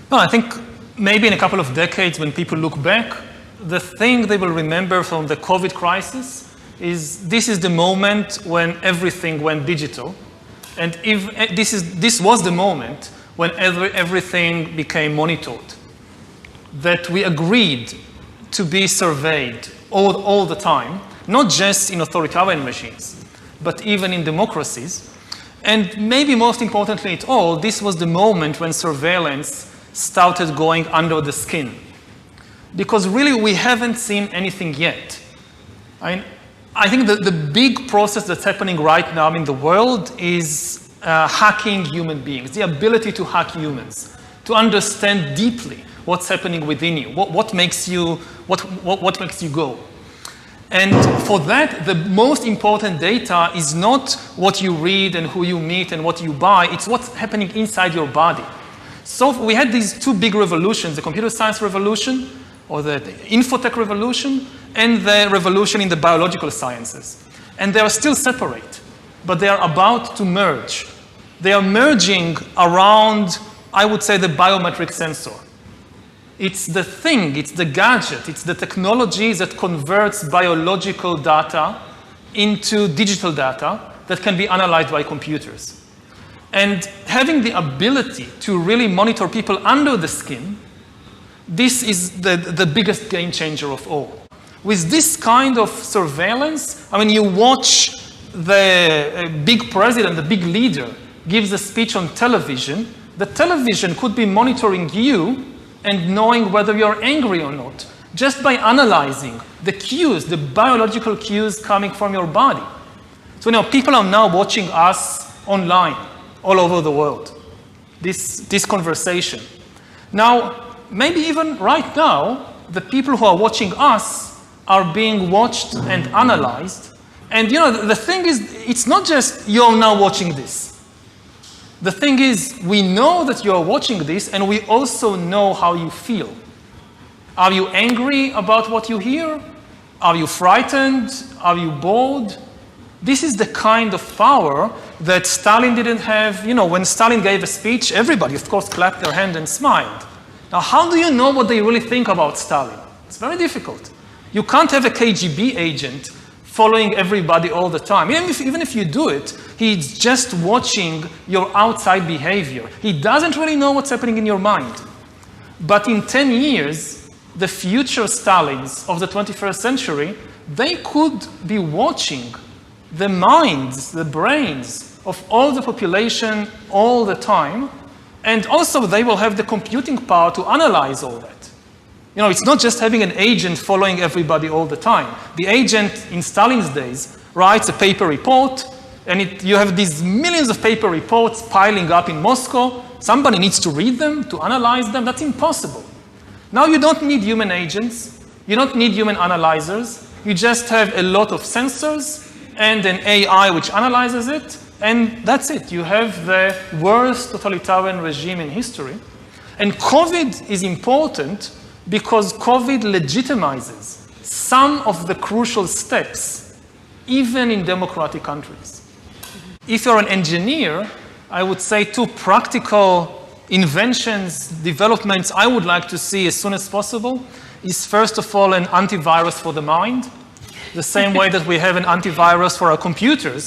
Well, I think maybe in a couple of decades when people look back, the thing they will remember from the COVID crisis is this is the moment when everything went digital. And if this was the moment when everything became monitored, that we agreed to be surveyed all the time, not just in authoritarian regimes, but even in democracies. And maybe most importantly at all, this was the moment when surveillance started going under the skin. Because really we haven't seen anything yet. I think that the big process that's happening right now in the world is hacking human beings, the ability to hack humans, to understand deeply what's happening within you, what makes you go. And for that, the most important data is not what you read and who you meet and what you buy, it's what's happening inside your body. So we had these two big revolutions, the computer science revolution, or the infotech revolution, and the revolution in the biological sciences. And they are still separate, but they are about to merge. They are merging around, I would say, the biometric sensor. It's the thing, it's the gadget, it's the technology that converts biological data into digital data that can be analyzed by computers. And having the ability to really monitor people under the skin, this is the biggest game changer of all. With this kind of surveillance, I mean, you watch the big president, the big leader, gives a speech on television. The television could be monitoring you and knowing whether you're angry or not, just by analyzing the cues, the biological cues coming from your body. So people are now watching us online, all over the world, this conversation. Now, maybe even right now, the people who are watching us are being watched and analyzed. And the thing is, it's not just you're now watching this. The thing is, we know that you're watching this, and we also know how you feel. Are you angry about what you hear? Are you frightened? Are you bored? This is the kind of power that Stalin didn't have. When Stalin gave a speech, everybody, of course, clapped their hand and smiled. Now, how do you know what they really think about Stalin? It's very difficult. You can't have a KGB agent following everybody all the time. Even if you do it, he's just watching your outside behavior. He doesn't really know what's happening in your mind. But in 10 years, the future Stalins of the 21st century, they could be watching the minds, the brains of all the population all the time. And also, they will have the computing power to analyze all that. It's not just having an agent following everybody all the time. The agent in Stalin's days writes a paper report, and you have these millions of paper reports piling up in Moscow. Somebody needs to read them, to analyze them. That's impossible. Now you don't need human agents. You don't need human analyzers. You just have a lot of sensors and an AI which analyzes it, and that's it. You have the worst totalitarian regime in history. And COVID is important because COVID legitimizes some of the crucial steps, even in democratic countries. If you're an engineer, I would say two practical inventions, developments I would like to see as soon as possible is, first of all, an antivirus for the mind, the same way that we have an antivirus for our computers.